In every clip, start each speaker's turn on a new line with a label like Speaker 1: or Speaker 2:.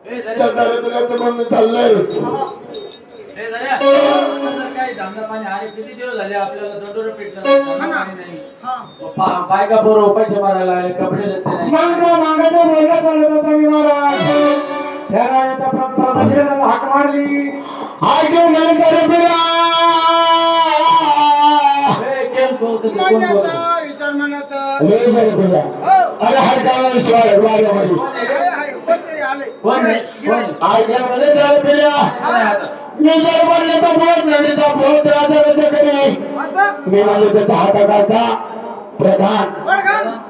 Speaker 1: त्या दारिद्र्याचं म्हणणं चाललंय.
Speaker 2: काय धंदा पाणी आहे? किती दिवस झाले आपल्याला दंडोर पेटलं नाही. बायका बरोबर पैसे मारायला लागले, कपडे देते नाही.
Speaker 3: मागाचं बोलणं चालत होता मी महाराज. त्या राजाच्या प्रधानाला हाक मारली.
Speaker 1: हाय घेऊन गेले दारिद्र्या.
Speaker 4: विचार म्हणायचा
Speaker 1: लय दारिद्र्या. अरे हाय गावाला शिवाय वाड्यामध्ये ऐकल्यामध्ये दारिद्र्या. मी जर म्हणले तर बहुत नडीचा बहुत राजाच्या घरी मी म्हणले त्याच्या हाताचा प्रधान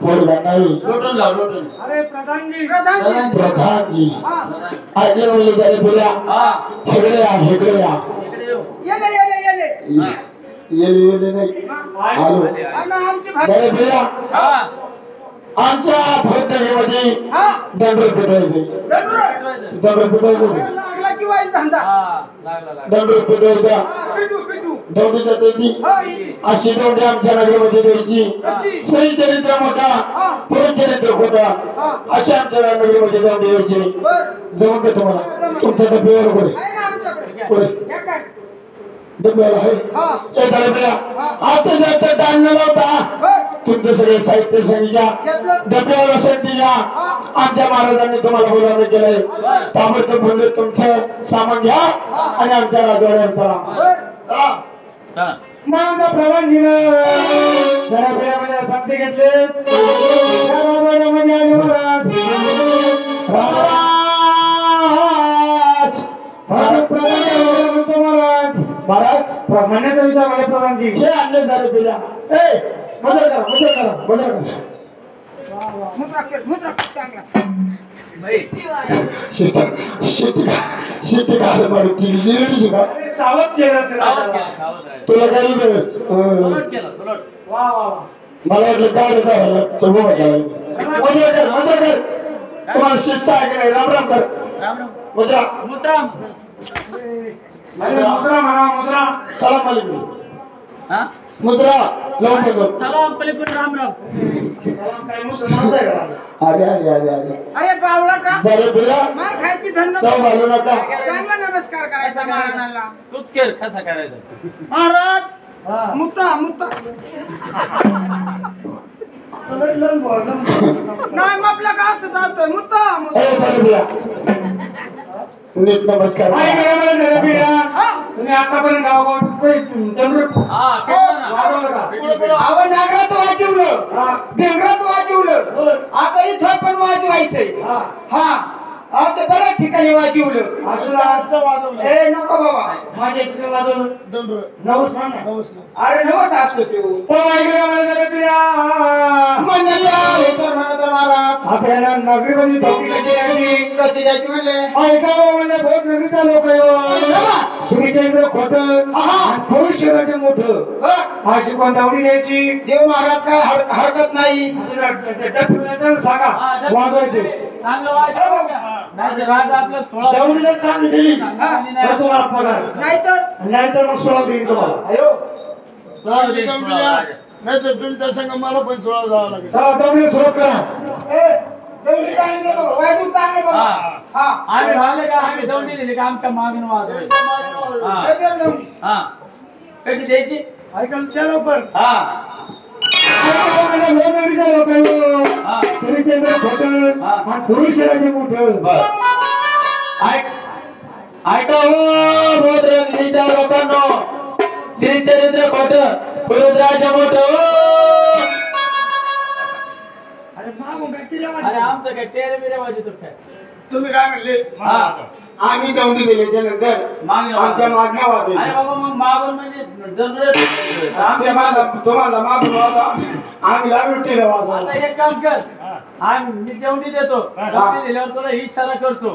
Speaker 1: पोरगा नाही.
Speaker 2: लोटून लाव, लोटून.
Speaker 3: अरे प्रधानजी
Speaker 1: प्रधानजी ऐकलं म्हणले दारिद्र्या. हेकडे या हेकडे या.
Speaker 4: येले येले येले
Speaker 1: येले येले नाही आलो दारिद्र्या. आमच्या भोजनगीमध्ये दंडोर पिटवायचे. दंडोर पिटवायचे.
Speaker 4: लागला की वाईट धंदा
Speaker 1: दंडोर पिटवायचा.
Speaker 4: पिटू पिटू
Speaker 1: दौडी जाते अशी दौडी आमच्या नगरीमध्ये द्यायची. स्त्री चरित्र मोठा पुरुष चरित्र खोटा अशी आमच्या नगरीमध्ये दौडी द्यायची. जमून का तुम्हाला? तुमच्या डब्यावर कोणी
Speaker 4: आहे ना आमच्याकडे
Speaker 1: कोणी
Speaker 4: हे काय
Speaker 1: डब्याला आहे. ते दारिद्र्या आता जास्त टाइम न लावता तुमचं सगळे साहित्य संघ्या डब्यावर संधी घ्या. आमच्या महाराजांनी तुम्हाला बोलावणं केलंय. ताबडतोब म्हणजे तुमचं सामान घ्या आणि आमच्या राजवाड्यावर चला.
Speaker 3: माझा प्रधानजीनं जरा वेळामध्ये संधी घेतले. त्या राजवाड्यामध्ये आले महाराज. म्हणतो महाराज. महाराज म्हणण्याचा विचार मला प्रधानजी
Speaker 1: हे आणले दारिद्र्या. ए मदर करा मदर करा मदर करा.
Speaker 4: मुद्रा चांगला
Speaker 1: शेती घाल मारू ती लिहिली शिका.
Speaker 3: सावध केलं
Speaker 1: तुला काही
Speaker 3: वा वा वा.
Speaker 1: मला वाटलं काय करायला मदर कर मदर कर. तुम्हाला शिस्त आहे की नाही? राम राम कर. मुद्रा
Speaker 2: मुद्रा.
Speaker 3: मुद्रा म्हणा मुद्रा.
Speaker 1: सलाम अलैकुम.
Speaker 2: हा?
Speaker 1: मुद्रा लावून बघ.
Speaker 2: सलाम पलीकडून राम राम.
Speaker 3: काय मुसलमान आहे का?
Speaker 1: अरे अरे अरे अरे
Speaker 4: अरे बावळा का
Speaker 1: दारिद्र्या
Speaker 4: मार खायची धंदा
Speaker 1: जाऊ घालू नका.
Speaker 4: चांगला नमस्कार करायचा महाराजांना.
Speaker 2: तूच कर कसा करायचा.
Speaker 4: महाराज मुत्ता मुत्ता नाही आपला का असं असतं मुत्ता मुत्ता.
Speaker 1: ए दारिद्र्या नीट नमस्कार.
Speaker 3: काय करायला झालं पिढ्या? तुम्ही आतापर्यंत गावात
Speaker 2: हा केलं ना.
Speaker 4: आवड नागरात वाजवलं बेंगरात वाजवलं आता इथं पण वाजवायचंय. हा आता बऱ्याच ठिकाणी वाजवलं
Speaker 3: वाजवलं.
Speaker 4: ए नको बाबा
Speaker 3: माझ्या इथे वाजवलं. नवस म्हण ना.
Speaker 4: अरे नवस असतो तो
Speaker 3: पण ऐकलं मला झालं पिढ्या.
Speaker 4: महाराज
Speaker 3: आपल्याला नगरीमध्ये धोकी कशी यायची?
Speaker 4: कशी जायची म्हणले
Speaker 3: ऐकावं म्हणजे बहुत नगरीचा लोक श्रीचंद्र खोट थोडं शहराचे मोठं अशी कोण दावडी द्यायची.
Speaker 4: देव महाराज काय हरकत नाही.
Speaker 3: सांगा वाजवायचे.
Speaker 2: चांगलं वाजव. नाही तर राज आपलं 16
Speaker 3: दावडीला चांगली दिली तर तुम्हाला पगार. नाहीतर मग 16 देईल तुम्हाला.
Speaker 1: नाही तर तुमच्या संग मला पण सोळा जावं लागेल.
Speaker 3: चला दावडी सुरुवात करा.
Speaker 2: आम्ही झाले का आम्ही दौंडी दिली का आमच्या मागणं वाजवायचं. हा कशी द्यायची?
Speaker 3: ऐका त्या लवकर.
Speaker 2: हा
Speaker 3: श्रीचंद्र खोट थोडी शहराचे मोठं.
Speaker 2: ऐका हो बोधरंगीच्या लोकांनो. श्रीचरित्र खोट पुरुषराज मोठ. अरे आमचं काय टेरे बिरे वाजवतो काय?
Speaker 1: तुम्ही काय म्हणले?
Speaker 2: हा
Speaker 1: आम्ही दौंडी दिल्याच्या नंतर आमच्या मागण्या
Speaker 2: अरे
Speaker 1: वाजवायच्या.
Speaker 2: बाबा मग मागून म्हणजे जरूरत.
Speaker 1: आमच्या मागं तुम्हाला मागून वाजवा आम्ही लागलो टिरा वाजवायला.
Speaker 2: आता एक काम कर. मी देवणी देतो. देवणी दिल्यावर तुला इशारा करतो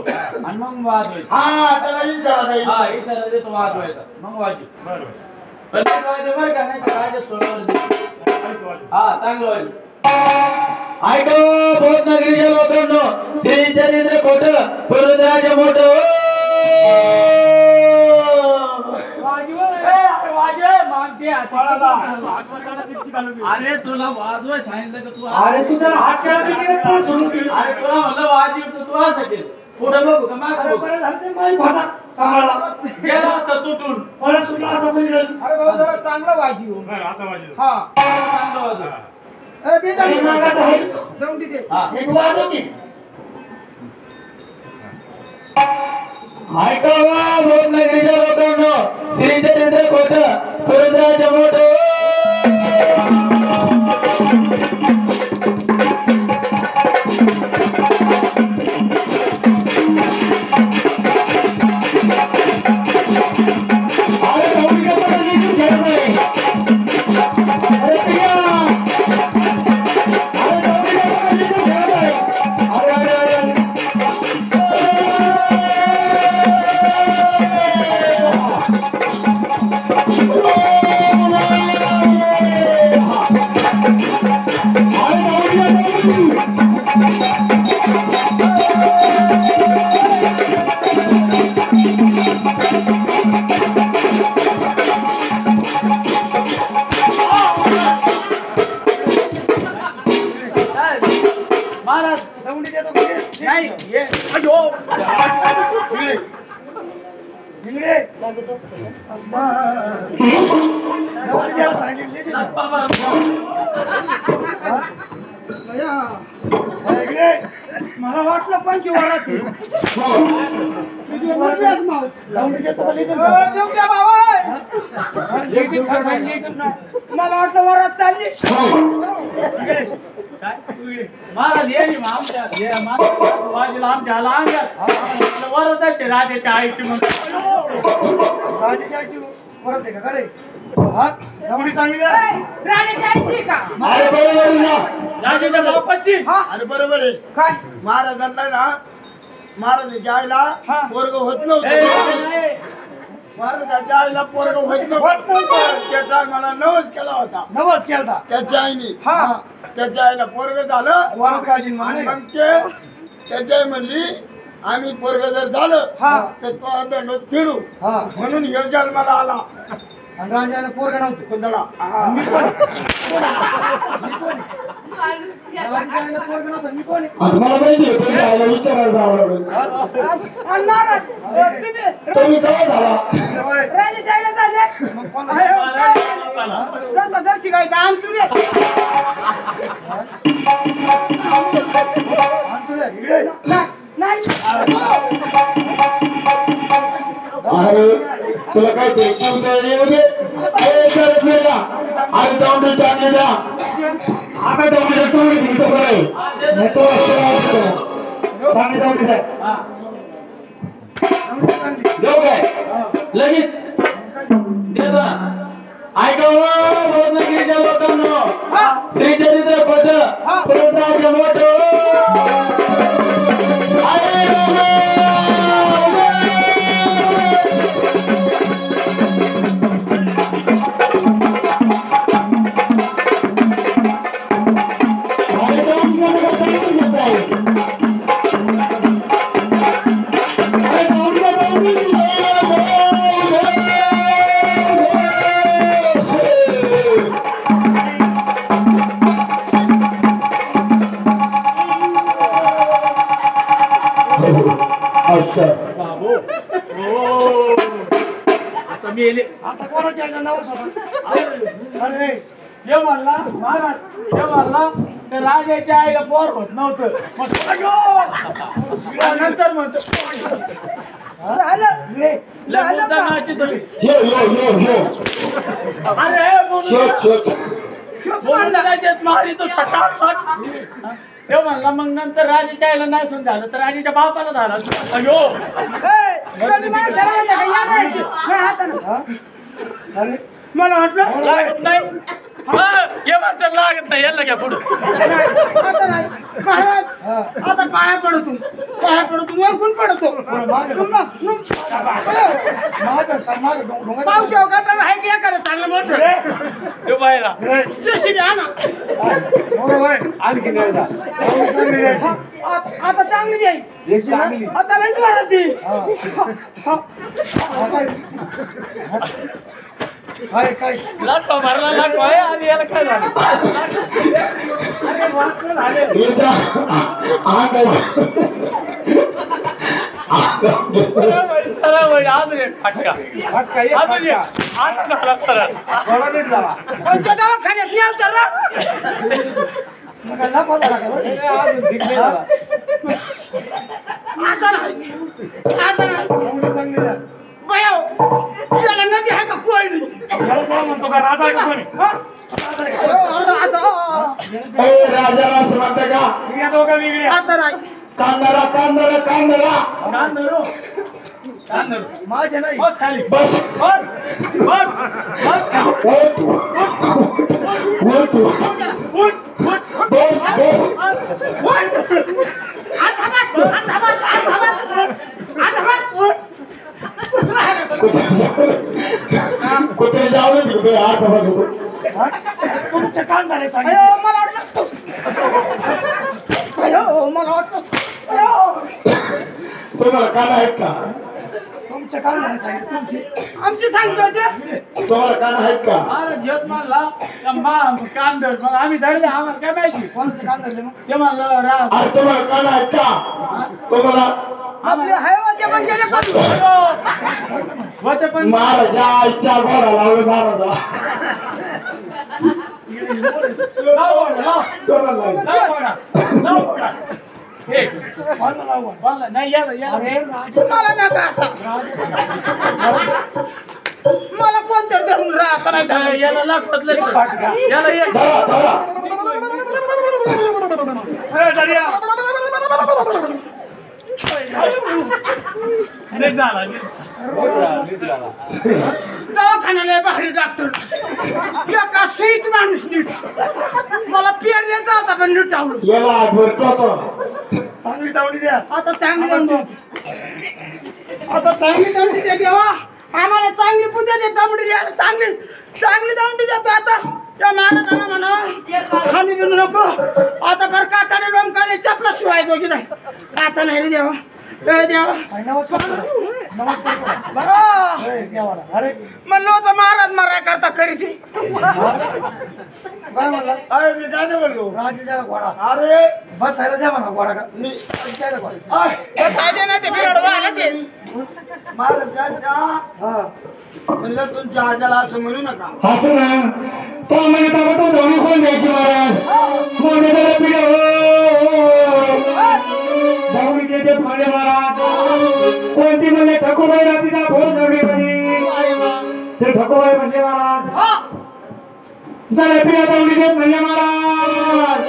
Speaker 2: आणि मग वाजवायचं.
Speaker 1: हा त्याला इशारा द्यायचा.
Speaker 2: हा इशारा देतो वाजवायचा मग वाजव. बरं बरं का नाही तर राजा सोडवर. हा चांगलं वाजव. ऐको बहुत नगरीच्या लोकांनो. श्रीचरित्र खोट पुरुषराज मोठ. अरे तुला वाजवाय सांगितलं का तू?
Speaker 3: अरे तुझा हात केला.
Speaker 2: अरे तुला म्हणलं वाजव तर तू असं केलं. पुढे बघू का मागं बघू?
Speaker 3: बरं झालं ते माहित होता सांभाळा
Speaker 2: गेला होता तुटून.
Speaker 3: मला सुद्धा असं बघितलं
Speaker 4: अरे भाऊ जरा चांगला वाजव हा
Speaker 2: चांगलं वाजव.
Speaker 4: ते
Speaker 3: आणि नागात आहे
Speaker 4: जाऊन दे
Speaker 2: हा.
Speaker 3: एक वाजव की
Speaker 1: ऐकावा भोज नगरीच्या लोकांनो श्री चरित्र खोट पुरुषराज मोठो
Speaker 2: महाराज
Speaker 4: जाऊन देतो कुठे
Speaker 2: नाही ये. अयो.
Speaker 4: निगडे
Speaker 2: बाबा.
Speaker 4: मला वाटलं पंचवारात मला वाटलं वरात चालली
Speaker 2: काय? महाराज ये नी आमच्या ये महाराज वाजीला आमच्या आला अंगात. वरदाचे राजाच्या आईची म्हणून.
Speaker 4: वरात आहे का रे सांगितलं
Speaker 5: राजाशाहीची का
Speaker 1: अरे बरोबर ना
Speaker 2: राजाच्या बापाची.
Speaker 6: अरे बरोबर आहे
Speaker 4: काय
Speaker 6: महाराजांना ना महाराजाच्या आईला पोरग होत
Speaker 2: ए,
Speaker 6: नव्हतं
Speaker 2: नाही.
Speaker 6: महाराजाच्या आईला पोरग होत नव्हतं त्या टायमाला नवस केला होता
Speaker 4: नवस केलता
Speaker 6: त्याच्या आईने
Speaker 4: हा
Speaker 6: त्याच्या आईला पोरग झालं
Speaker 4: वरात काळजी
Speaker 6: आणि मग ते त्याच्या आई म्हणली आम्ही पोरग जर झालं
Speaker 4: हा.
Speaker 6: तर तो दंडोत फिरू
Speaker 4: हा
Speaker 6: म्हणून हे जन्माला आला
Speaker 4: आणि राजाने पोरगा नव्हतं
Speaker 6: कुंदळा
Speaker 4: राजाने पोरगा नव्हतं मी कोण
Speaker 1: आणि मला माहिती आहे तुमच्या आईला विचारायला जावं लागेल तुम्ही काय झाला
Speaker 4: राजाशाहीला चालले मग कोण जसा जर शिकायचा आण तुले
Speaker 1: अरे तुला काय ते येऊ दे अरे जाऊन दे चांगले द्या आता जाऊन तोडी दिली बरं तो चांगली जाऊन दे देऊ काय
Speaker 2: लगेच देतो ना.
Speaker 1: ऐका भोज नगरीच्या लोकांनो श्री चरित्र खोट पुरुषराज मोठो अच्छा
Speaker 2: बाबू. ओ. आता मी येले.
Speaker 4: आता कोणाच्या आईला नवस होता अरे
Speaker 2: हे म्हणला महाराज हे म्हणला तर राजाच्या आईला पोर होत नव्हतं. मग अयो. आणि नंतर म्हणतो लय मुद्दा नाची तुम्ही. अरे बोलून त्याच्यात मारी तो सटासट. ते म्हणला मग नंतर राजाच्या आईला नाही सण झालं तर राजाच्या बापाला झालं. अयो.
Speaker 4: अरे
Speaker 2: मला वाटलं लागत नाही. हे म्हणतात लागत नाही. यायला घ्या पुढं.
Speaker 4: आता नाही महाराज आता पाया पडतो वरकून पडतो पावसाव गटार आहे की एखादं चांगलं मोठं
Speaker 2: हे बायला
Speaker 4: जेसीबी आणा
Speaker 2: आणखी नाही जा.
Speaker 4: आता चांगली जाईल आता नाही जोरात येईल
Speaker 3: काय काय
Speaker 2: लाटवा भरला लाटवा आहे आणि याला काय झालं अरे वाचलं झाले सरळ वळी अजून एक फटका
Speaker 3: फटका एक
Speaker 2: अजून एक
Speaker 3: फटका.
Speaker 2: आता झाला सरळ
Speaker 3: थोडा नीट झाला
Speaker 4: कोणत्या दवाखान्यात न्याल तर रा?
Speaker 3: मग काय नको झाला का बरं?
Speaker 2: अजून ठीक नाही झाला.
Speaker 4: आता नाही आता नाही
Speaker 3: चांगली चांगली झाली.
Speaker 4: बयाव याला नदी आहे का कोयडी
Speaker 3: याला कोण म्हणतो का राधा आहे का कोणी? राधा आहे का?
Speaker 4: आता
Speaker 1: ए राजाला असं म्हणतं का
Speaker 3: वेगळ्या दोघं वेगळ्या.
Speaker 4: आता नाही
Speaker 1: कांदारा कांदारा कांदारा
Speaker 2: कान धरू कान धरू
Speaker 3: माझ्या नाही
Speaker 2: बस खाली
Speaker 1: बस
Speaker 2: बस बस बस
Speaker 1: उठ उठ
Speaker 2: उठ उठ
Speaker 1: बस बस
Speaker 4: आता बस आता बस आता बस आता बस
Speaker 1: कुठे जाऊ नये तिकडे आठ वाजता
Speaker 3: हा? तुमचं काम झालं
Speaker 4: अयो,
Speaker 3: सांगितलं
Speaker 4: मला वाटलं अयो, मला वाटलं अयो.
Speaker 1: तुम्हाला कान आहेत का
Speaker 3: तुमचं काम झालं सांगितलं तुमची
Speaker 4: आमची सांगतो होते
Speaker 1: तुम्हाला कान आहेत का
Speaker 2: अरे घेत म्हणला कान धर मग आम्ही धरले आम्हाला काय माहिती
Speaker 3: कोणाचं काम झालं मग
Speaker 2: ते म्हणलं राह
Speaker 1: अरे तुम्हाला कान आहेत का तुम्हाला
Speaker 4: आपले हायवाचे पण गेले पण
Speaker 2: होते पण
Speaker 1: महाराजा आईच्या घोडा लावलं महाराजा
Speaker 2: लाव ओढा, लाव.
Speaker 1: कोणाला लावलं?
Speaker 2: लाव ओढा, लाव ओढा. हे,
Speaker 3: कोणाला लावू?
Speaker 2: बोलला. नाही याला याला
Speaker 3: अरे राजा
Speaker 4: मला नका आता मला कोणतर धरून राहता नाही सांगत.
Speaker 2: याला लागतात फटका याला एक
Speaker 1: धरा धरा
Speaker 3: अरे दर्या
Speaker 2: नीट झाला नीट झाला
Speaker 4: दवाखान्याला बाहेर डॉक्टर एका सुईत माणूस नीट मला पेरले जाता पण नीट आवडत
Speaker 1: याला आठवण टोचो
Speaker 3: चांगली दावणी द्या
Speaker 4: आता चांगली दमडी आता चांगली दमडी दे देवा आम्हाला चांगली पूजा दे दमडी द्यायला चांगली चांगली दमडी देतो आता त्या महाराजांना म्हणा खाली बिंदू नको आता बरं काताने लोमकाले चपला शिवाय दोघी नाही आता नाही रे देवा ए देवा
Speaker 3: अरे नमस्कार करा. नमस्कार करा.
Speaker 4: बरं.
Speaker 3: अरे देवाला. अरे
Speaker 4: म्हणलं होतं महाराज माराय करता खरी ती
Speaker 3: काय म्हणला
Speaker 6: अरे मी काय नाही बोललो
Speaker 3: राजाच्या घोडा
Speaker 6: अरे
Speaker 3: बसायला द्या म्हणा घोडा का मी बसायला घोडा.
Speaker 4: साधे नाही ते बिराड व्हायला ते
Speaker 6: महाराजांच्या
Speaker 3: हा
Speaker 6: म्हणलं तुमच्या आजाला असं म्हणू नका
Speaker 1: असं ना तो म्हणे बाबा तो धोनी कोण द्यायची महाराज मोठे जरा पिढे धावणी देते म्हणजे महाराज कोणती म्हणजे ठकोबाई रात्रीचा भोज नगरीमध्ये ते ठकोबाई म्हणजे महाराज जरा पिढ्या धावणी देत म्हणजे महाराज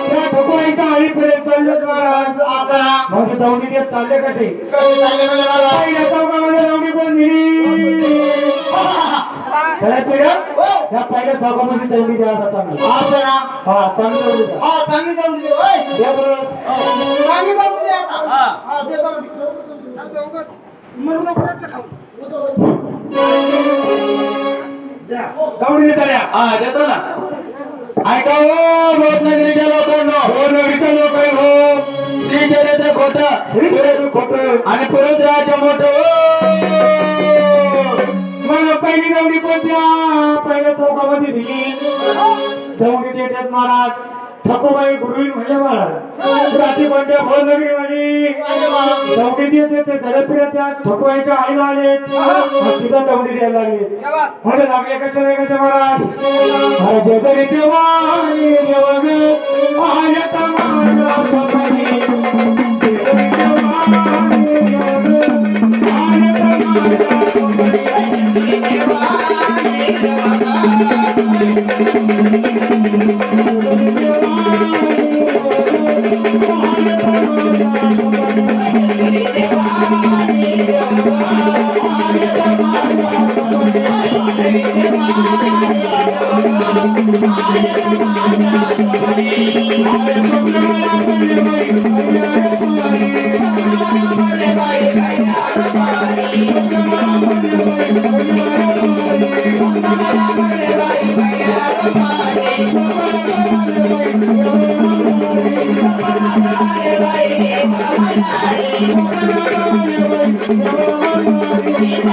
Speaker 1: त्या ठकोबाईच्या आईपर्यंत चाललेत महाराज मग धावणी देत चालले कसे पहिल्या चौकामध्ये धावणी कोण दिली त्याला पिढ्या त्या पहिल्या चौकामध्ये धावणी द्या आता चांगलं हा चांगली धावणी द्या
Speaker 4: चांगली दमडी दे ओय.
Speaker 1: द्या बरं.
Speaker 4: चांगली दमडी दे आता
Speaker 2: हा.
Speaker 4: हा दे दमडी. आता उगाच मरू नको रट्टा खाऊ
Speaker 1: धावणी देता द्या
Speaker 2: हा देतो ना
Speaker 1: ऐका हो रत्नागिरीच्या लोकांनो हो नगरीच्या लोक हो श्री जयचं खोटं श्री जयचं खोटं आणि परत राजा मोठं मग पहिली गवडी कोणत्या पहिल्या चौकामध्ये दिली गवडी देतात महाराज ठकोबाई गुरुवी म्हणजे महाराज रात्री कोणत्या भोर नगरी मध्ये गवडी देते ते जलप्रिय त्या ठकोबाईच्या आईला आले तिथं गवडी द्यायला लागले म्हणून लागले कशा नाही कशा महाराज महाराज जगरी जेवानी देवग आयत माझा स्वप्नी जगरी जेवानी देवग आयत माझा
Speaker 7: Bye.
Speaker 3: Thank you.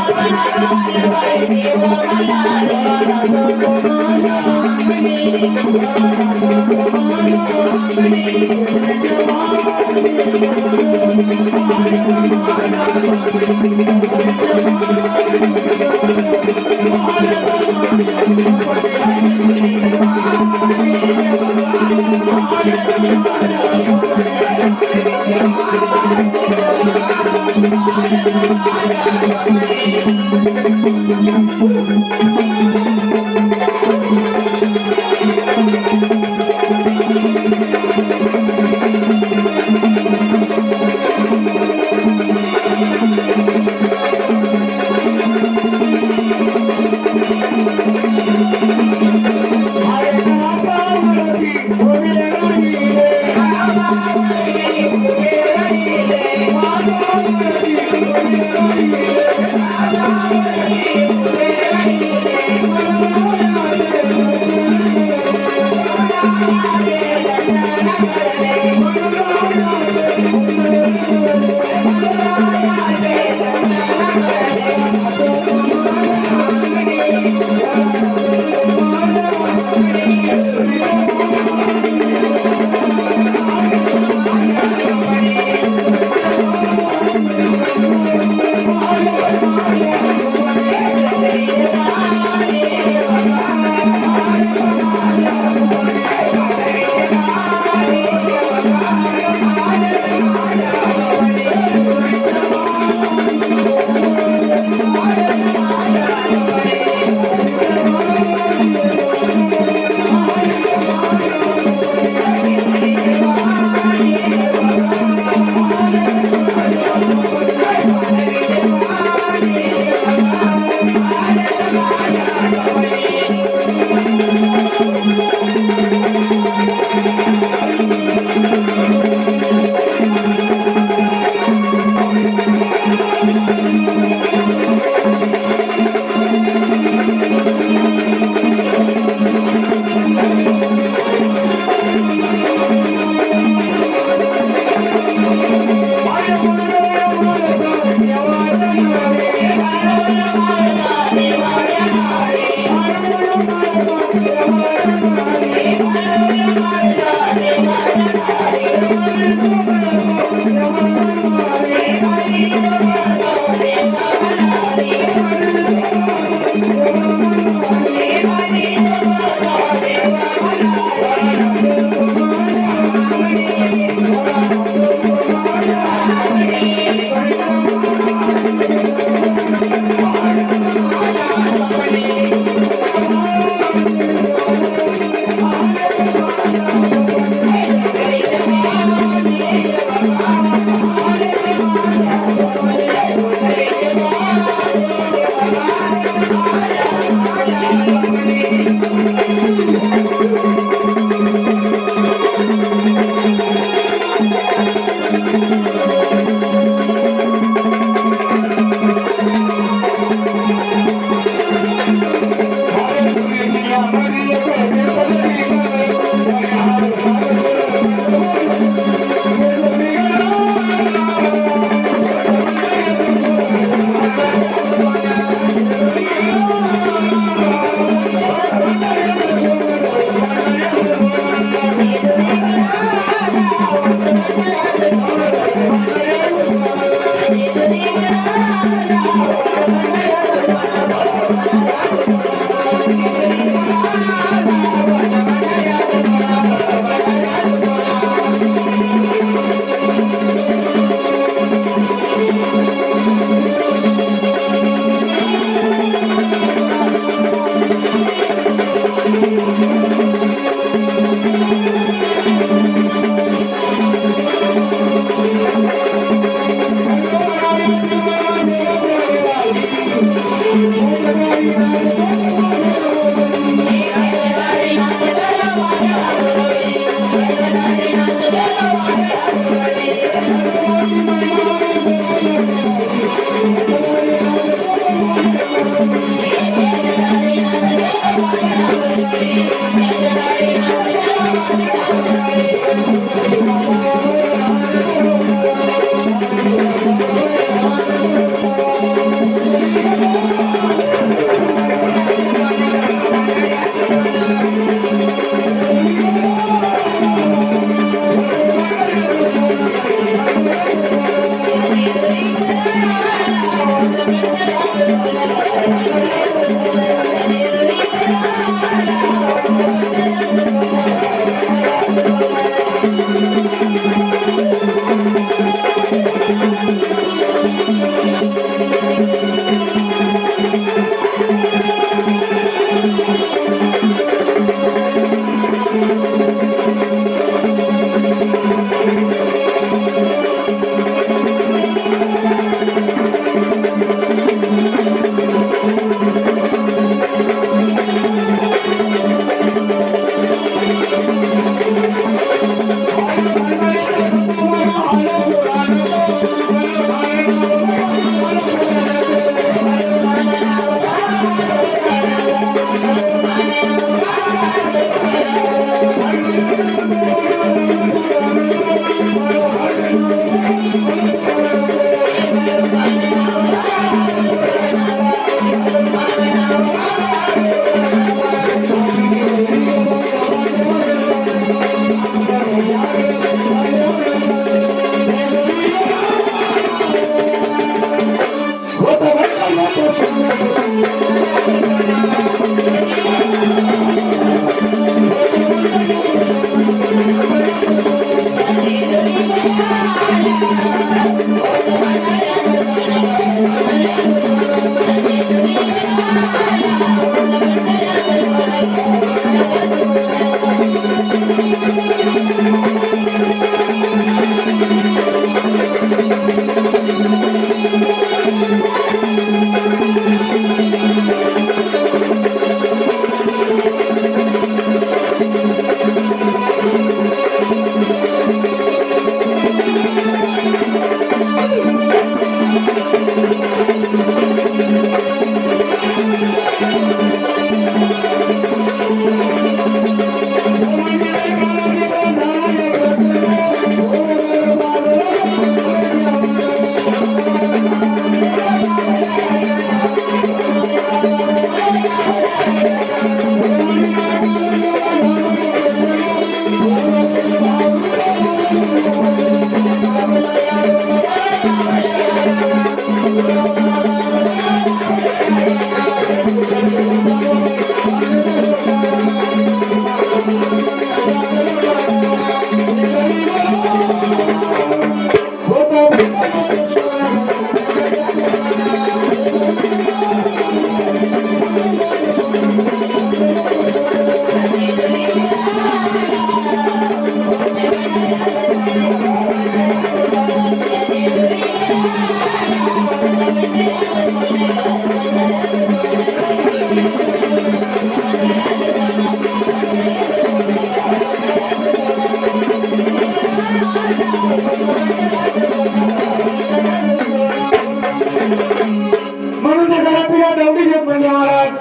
Speaker 3: म्हणून ते जरा तुला दौडी देत म्हणजे महाराज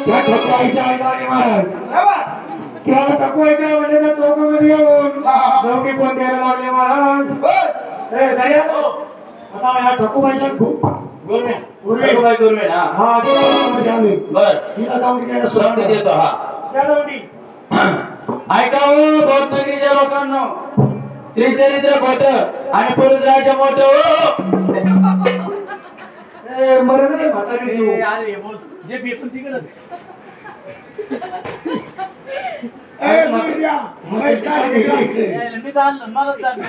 Speaker 3: त्या ठोकवायच्या ऐकाने महाराज त्या ठोकवायच्या म्हणजे चौकामध्ये येऊन दौडी कोण द्यायला लागले महाराज ए दर्या आता या ठोकवायच्या खूप
Speaker 2: गुरमे गुरमे गुरमे हा
Speaker 3: हा ते मध्ये आले
Speaker 2: बर
Speaker 3: तिला दौडी द्यायला
Speaker 2: दौडी देतो हा
Speaker 3: त्या दौडी
Speaker 2: ऐकाव बौद्धगिरीच्या लोकांनो श्रीचरित्र खोट आणि पुरुषराज मोठ
Speaker 3: ए मरण नाही म्हातारी देऊ
Speaker 2: जे पेपर तिकडे
Speaker 6: ए मुर्द्या मैं काय इकडे
Speaker 2: मी चाललं मला चाललं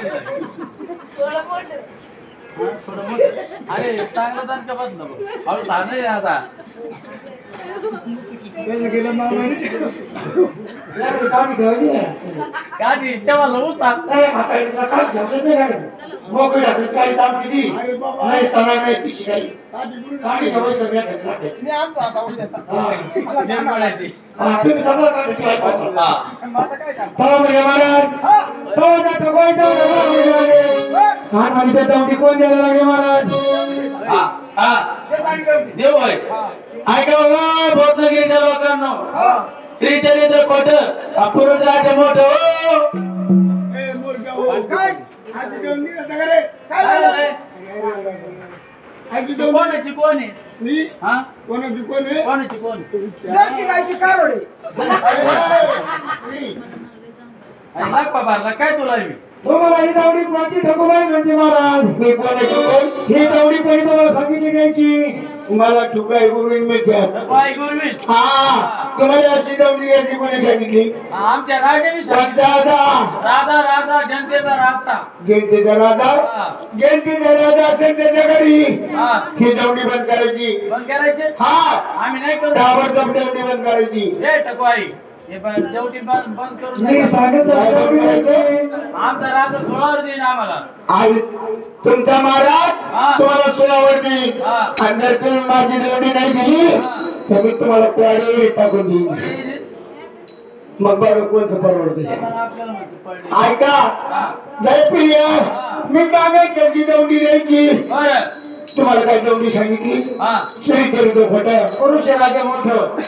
Speaker 2: अरे चांगलं जाण का बसलं अहो नाही आता
Speaker 6: गेलं मामाने
Speaker 3: काम करायचे
Speaker 2: का तेव्हा लवू सांग
Speaker 3: म्हातारीला काम समजत नाही काय मोकळी आपली काही काम किती
Speaker 6: अरे बाबा
Speaker 3: नाही सणा नाही पिशी काही
Speaker 6: काठी
Speaker 3: काही सवय सगळ्या राखायची
Speaker 4: मी आणतो आता उद्या
Speaker 2: निर्मळाची
Speaker 3: तुम्ही सगळं काढून ठेवायचं.
Speaker 4: आता काय करणार
Speaker 3: चला म्हणजे महाराज तो जातो कोण आणि त्या दौडी कोण द्यायला लागले महाराज
Speaker 2: हा हा
Speaker 4: ते सांगितलं
Speaker 2: देव होय ऐका हो बौद्धगिरीच्या लोकांनो श्रीचरित्र खोट पुरुषराज मोठ
Speaker 6: ए मुर्द्या हो
Speaker 4: काय
Speaker 6: आजी देऊन आता का रे
Speaker 4: काय झालं
Speaker 6: आजी देऊन
Speaker 2: कोणाची कोण आहे
Speaker 6: मी
Speaker 2: हा
Speaker 6: कोणाची कोण आहे
Speaker 2: कोणाची कोण
Speaker 4: जर्सी गायची कारोडी
Speaker 2: लाग बाबा काय तुला मी
Speaker 3: तुम्हाला ही दौडी कोणती ठोकूबाई म्हणजे महाराज मी कोणाची कोण ही दौडी कोणी तुम्हाला सांगितली द्यायची
Speaker 1: मला ठुकाई गुरुविन मिळतात
Speaker 2: ठकवाई गुरवीन
Speaker 1: हा तुम्हाला अशी दौंडी घ्यायची कोणी सांगितली
Speaker 2: आमच्या राजाने सांगितलं.
Speaker 1: राजा
Speaker 2: राधा राधा जनतेचा राबता.
Speaker 1: जयंतीचा राजा
Speaker 2: हा.
Speaker 1: जयंतीचा राजा असेल त्याच्या घरी
Speaker 2: हा.
Speaker 1: ही दौंडी बंद करायची
Speaker 2: बंद करायचे
Speaker 1: हा
Speaker 2: आम्ही नाही करू.
Speaker 1: ताबडतोब दौंडी बंद करायची
Speaker 2: हे टकवाई हे जेवढी बंद करून
Speaker 3: मी
Speaker 2: टाका.
Speaker 3: सांगत आहे दौंडी घ्यायची.
Speaker 2: आमचा राजा 16 वर देईन आम्हाला.
Speaker 1: आणि तुमचा महाराज
Speaker 2: हा.
Speaker 1: तुम्हाला सोनावर देईल
Speaker 2: हा.
Speaker 1: आणि जर तुम्ही माझी दौंडी नाही दिली तर मी तुम्हाला कोणाडे टाकून देईन मग बरं कोणतं परवडते
Speaker 2: आपल्याला माहिती पडली.
Speaker 1: ऐका जयप्रिया मी काय नाही त्याची दौंडी द्यायची
Speaker 2: बरं
Speaker 1: तुम्हाला काय दौंडी सांगितली
Speaker 2: हा
Speaker 1: श्री करीतो खोटं पुरुष राजा मोठं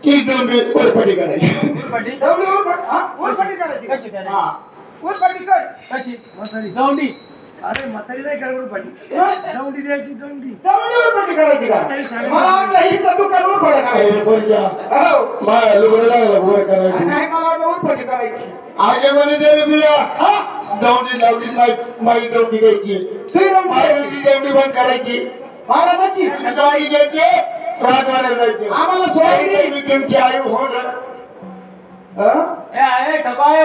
Speaker 1: ती दौंडी कोरपटी करायची
Speaker 2: पडली.
Speaker 4: दौंडी उरफाटी करायची
Speaker 2: कशी करायची?
Speaker 1: हा.
Speaker 4: उरफाटी कर
Speaker 2: कशी दौंडी
Speaker 4: अरे म्हातारी नाही कर उरफाटी दौंडी द्यायची दौंडी
Speaker 1: दौंडी उरपटी करायची का
Speaker 4: म्हातारी सांगत
Speaker 1: मला वाटलं ही तर तू कर उरफाटी करायची बोलजा मला लुगडं लागलं वर करायची
Speaker 4: नाही मला वाटलं उरफाटी करायची
Speaker 1: आगे म्हणे जयप्रिया दौंडी लावली माई दौंडी द्यायची माझी दौंडी बंद करायची महाराजाची दौंडी द्यायची राजवाड्यात जायची
Speaker 4: आम्हाला सोडायची.
Speaker 1: मी तुमची आई होणार
Speaker 2: ए ठकवायो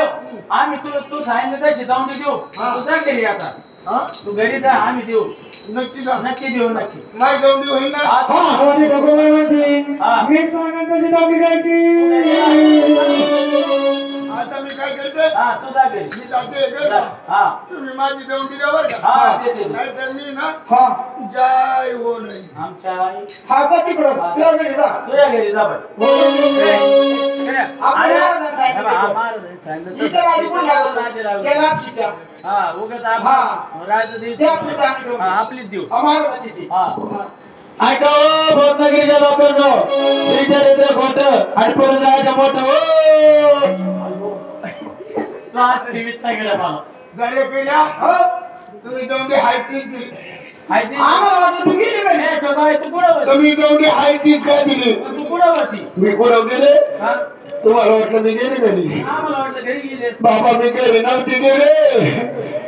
Speaker 2: आम्ही तू सांगितलं तशी दौंडी देऊ तू जा घरी आता तू घरी जा आम्ही देऊ
Speaker 1: नक्की जा
Speaker 2: नक्की देऊ नक्की
Speaker 1: माई दौंडी होईल ना
Speaker 2: हा.
Speaker 3: हा, आणि भगवान म्हणते,
Speaker 2: हा.
Speaker 3: मी सांगत तशी दौंडी घ्यायची.
Speaker 1: आता मी काय करते
Speaker 2: हा तू जा घरी
Speaker 1: मी जाते घर
Speaker 2: हा
Speaker 1: तुम्ही माझी दौंडी द्या बरं का
Speaker 2: हा देते
Speaker 1: नाही तर मी ना
Speaker 4: हा
Speaker 1: जय हो नाही
Speaker 2: आमच्या आई
Speaker 4: हा जा तिकडं तुझ्या घरी जा
Speaker 2: तुझ्या घरी जा बाई.
Speaker 4: आपण महाराजांना सांगितलं. हिचं राजी पण लागलं. गेला आपशीच्या.
Speaker 2: हा उगाच
Speaker 4: हा. ते आपली सांगितलं.
Speaker 2: आपलीच देऊ
Speaker 4: महाराजाची ती.
Speaker 2: हा
Speaker 1: ऐका ओ भोतनगरीच्या लोकांनो श्रीचरित्र खोट हटपूर जायचं मोठं
Speaker 2: तू आज टीव्हीत नाही गेला मला
Speaker 1: जरे पिल्या तुम्ही दौंडी हायतीच दिली
Speaker 2: माहिती
Speaker 4: आम्हाला वाटलं तू गेली घरी.
Speaker 2: ए, ठकवाई, तू कुठं होती?
Speaker 1: तुम्ही दौंडी हायतीच काय दिली
Speaker 2: तू कुठं होती
Speaker 1: मी कुठं गेले
Speaker 2: हा?
Speaker 1: तुम्हाला वाटलं मी गेले घरी
Speaker 2: आम्हाला वाटलं घरी गेले
Speaker 1: बाबा मी गेले नव्हती गेले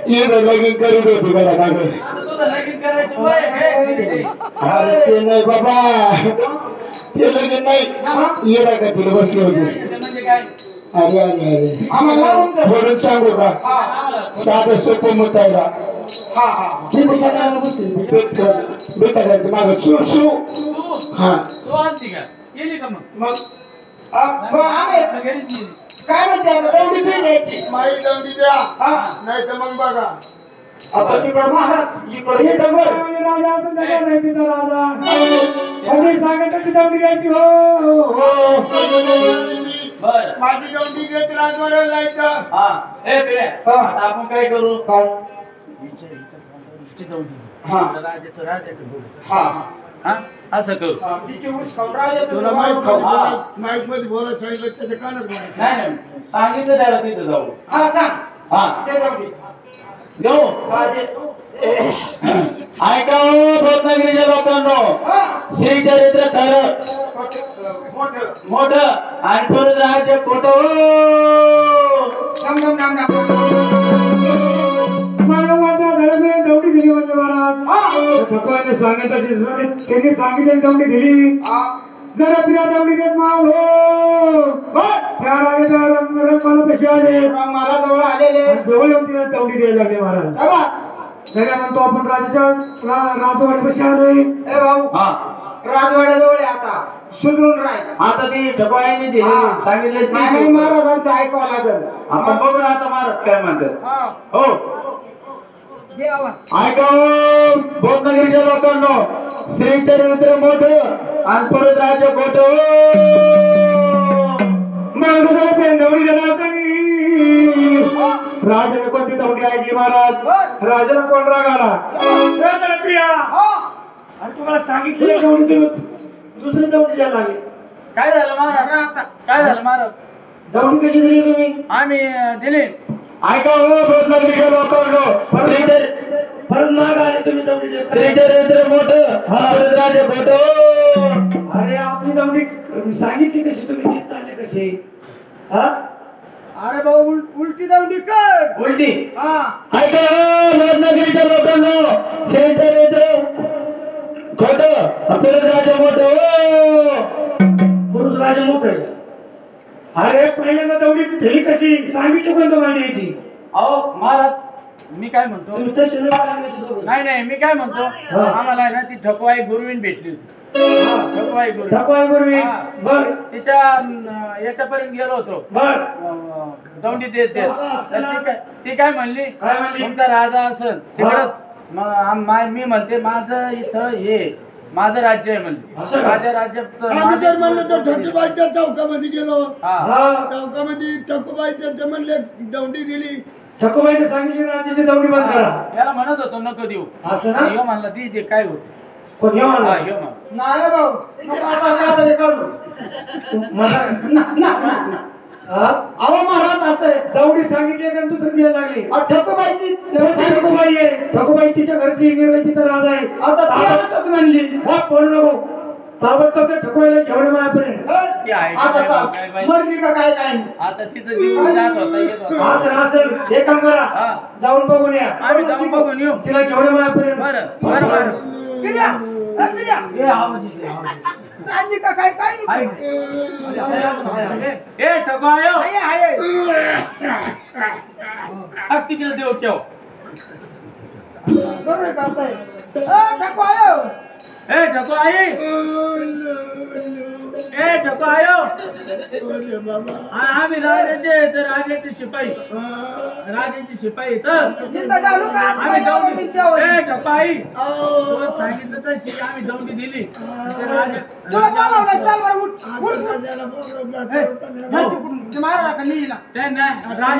Speaker 1: ये लगीन करीत होती मला मागे
Speaker 2: आता तुझं लगीन करायचं वय आहे. हे.
Speaker 1: अरे ते नाही बाबा ते लगीन नाही ये का तुला बसले होते
Speaker 2: ते म्हणजे काय
Speaker 1: अरे अरे अरे
Speaker 4: आम्हाला लावून दे.
Speaker 1: थोडं सांगू का
Speaker 2: आम्हाला
Speaker 1: साधं सोपं मुतायला
Speaker 4: हा हा
Speaker 3: ती मुलाला बसली.
Speaker 1: बेटायचं मागं सू सू
Speaker 2: तू
Speaker 1: हा
Speaker 2: तू आलती का गेली का मग
Speaker 4: मग आम्ही
Speaker 2: घरीच गेली
Speaker 4: काय म्हणते आता दौंडी बी द्यायची.
Speaker 1: माई दौंडी द्या
Speaker 4: हा
Speaker 1: नाही तर मग बघा
Speaker 4: आता तिकडं महाराज इकडे
Speaker 3: हे डोंगर म्हणजे राजा असून त्याचा नाही तिचा राजा. आणि सांगत तशी दौंडी घ्यायची. हो हो.
Speaker 2: बर
Speaker 1: माझी दौंडी घेत राजवाड्याला जायचं
Speaker 2: हा ए पिल्या आता आपण काय करू
Speaker 4: काय
Speaker 2: हिची दौंडी
Speaker 4: हा.
Speaker 2: राजाचं राजाकडे बोलू.
Speaker 4: हा
Speaker 2: हा असं करू
Speaker 4: तिची ऊस खाऊन राजाचं
Speaker 1: तुला
Speaker 4: नाव
Speaker 2: हा.
Speaker 1: माईक मध्ये बोलायला सांगितलं त्याच्या कानात बोलायचं
Speaker 2: नाही नाही सांगितलं त्याला तिथं जाऊ
Speaker 4: हा सांग
Speaker 2: हा
Speaker 4: ते दौंडी
Speaker 2: घेऊ
Speaker 4: राजे
Speaker 1: ऐका रत्नागिरीच्या लोकांनो
Speaker 4: हा
Speaker 1: श्रीचरित्र खरं
Speaker 4: मोठं
Speaker 1: मोठं आणि परत राहायचं खोटं
Speaker 4: नम नम नम नम
Speaker 3: मला वाटतं घरामध्ये दौंडी दिली म्हणजे महाराज. भगवानने सांगत तशी त्यांनी सांगितलेली दौंडी दिली. जरा पिरा दौंडी देत माव हो. त्या राजाचा रंग मला कसे आले
Speaker 4: मला जवळ आलेले
Speaker 3: आणि जवळ येऊन तिला दौंडी द्यायला लागले महाराज. त्याला म्हणतो आपण राजाच्या राजवाड्यापाशी आलोय.
Speaker 4: ए भाऊ
Speaker 2: हा
Speaker 4: राजवाड्याजवळ आहे आता सुधरून राह.
Speaker 2: आता ती ठकवाईने दिली
Speaker 4: हा.
Speaker 2: सांगितले
Speaker 4: नाही महाराजांचं ऐकावं लागेल.
Speaker 2: आपण बघू ना आता महाराज काय म्हणतात
Speaker 4: हा
Speaker 2: हो
Speaker 4: दे आवाज.
Speaker 1: ऐका भोतनगरीच्या लोकांनो श्रीचरित्र मोठं आणि परत राहायचं खोटं
Speaker 3: दौंडी देणार नाही. राजाने कोणती दौंडी ऐकली महाराज. राजाला कोण राग आला. प्रिया
Speaker 4: हा
Speaker 3: आणि तुम्हाला सांगितलं दौंडी दुसरी दौंडी द्यायला लागली.
Speaker 2: काय झालं महाराज
Speaker 4: आता
Speaker 2: काय झालं महाराज
Speaker 3: दौंडी कशी दिली तुम्ही.
Speaker 2: आम्ही दिली
Speaker 1: ऐका भोतनगरीच्या लोकांनो
Speaker 3: परत माग आले तुम्ही दौंडी देत.
Speaker 1: श्रीचरित्र मोठं परत राहायचं खोटं
Speaker 3: अरे आपली दौंडी सांगितली कशी तुम्ही देत चालले कसे. हा
Speaker 4: अरे भाऊ उलटी दौंडी कर.
Speaker 2: उलटी
Speaker 4: हा
Speaker 1: ऐका रत्नागिरीच्या लोकांनो श्रीचरित्र खोट पुरुष राजा मोठं हो.
Speaker 3: पुरुष राजा मोठं आहे. अरे पहिल्यांदा दौडी दिली कशी सांगितलं कोणतं मांडायची
Speaker 2: अहो महाराज मी काय म्हणतो
Speaker 3: तुम्ही तशी नाही मांडायची दौडी.
Speaker 2: नाही नाही मी काय म्हणतो
Speaker 3: हा.
Speaker 2: आम्हाला आहे ना ती ठकवाई गुरुवीन भेटली होती ठकवाई गुरु
Speaker 3: दाखवाय पूर्वी
Speaker 2: हा.
Speaker 3: बर
Speaker 2: तिच्या याच्यापर्यंत गेलो होतो
Speaker 3: बर
Speaker 2: दौंडी देत देत. तर ती काय म्हणली
Speaker 3: काय म्हणली?
Speaker 2: तुमचा राजा असेल तिकडच मी म्हणते माझं इथं हे माझं राज्य आहे म्हणले
Speaker 3: असं का?
Speaker 2: माझ्या राज्यात
Speaker 6: आम्ही तर म्हणलं तर ठकूबाईच्या चौकामध्ये गेलो
Speaker 2: हा
Speaker 3: हा
Speaker 6: चौकामध्ये ठकूबाईच्या ते म्हणले दौंडी दिली
Speaker 3: ठकूबाईने सांगितली राजाची दौडी बंद करा.
Speaker 2: याला म्हणत होतो नको देऊ
Speaker 3: असं ना
Speaker 2: ह्यो म्हणला ती ते काय होत
Speaker 3: कोण येऊ
Speaker 2: हा
Speaker 3: म्हणला?
Speaker 2: ह्यो म्हणला
Speaker 4: नाही भाऊ नको आता कातडी काढू
Speaker 3: मला हा?
Speaker 4: अहो महाराज असं आहे
Speaker 3: दौडी सांगितली का तू तर द्यायला लागली
Speaker 4: ठकूबाईची
Speaker 3: ठकूबाई आहे ठकूबाई तिच्या घरची इंग्रजी तिचा राजा आहे
Speaker 4: आता ती असंच म्हणली
Speaker 3: बाप बोलू नको ताबडतोब त्या ठकूबाईला घेऊन माझ्यापर्यंत
Speaker 2: ती आहे
Speaker 4: आता
Speaker 2: काय
Speaker 4: चाल
Speaker 2: माहिती.
Speaker 4: मरली का काय काय नाही.
Speaker 2: आता तिचं जीवन जात होता येत होता
Speaker 3: असं असं हे काम करा
Speaker 2: हा.
Speaker 3: जाऊन बघून या
Speaker 2: आम्ही जाऊन बघून येऊ
Speaker 3: तिला घेऊन माझ्यापर्यंत
Speaker 2: बरं बरं बरं
Speaker 4: पिल्या, पिल्या.
Speaker 2: हे आवाज येतोय, आवाज येतोय.
Speaker 4: चालली का काय काय नाही
Speaker 2: ए ठको आयो
Speaker 4: आहे, आहे.
Speaker 2: तिकडे देव ठेव
Speaker 4: बरोबर आहे का असं आहे? ठकू आयो.
Speaker 2: ए ठको आई ए ठको आयो आम्ही राजाचे शिपाई राजाचे शिपाई तर
Speaker 4: जिंदा घालू का?
Speaker 2: आम्ही
Speaker 4: आत्मा
Speaker 2: दौंडी
Speaker 4: यावं
Speaker 2: ए ठको आई तुला सांगितलं तर आम्ही दौंडी दिली ते राजा
Speaker 4: तुला बोलावलं चल बरं उठ उठ उठ. ए, जा तिकडून. ते महाराजा का नेईला.
Speaker 2: ते नाही राजा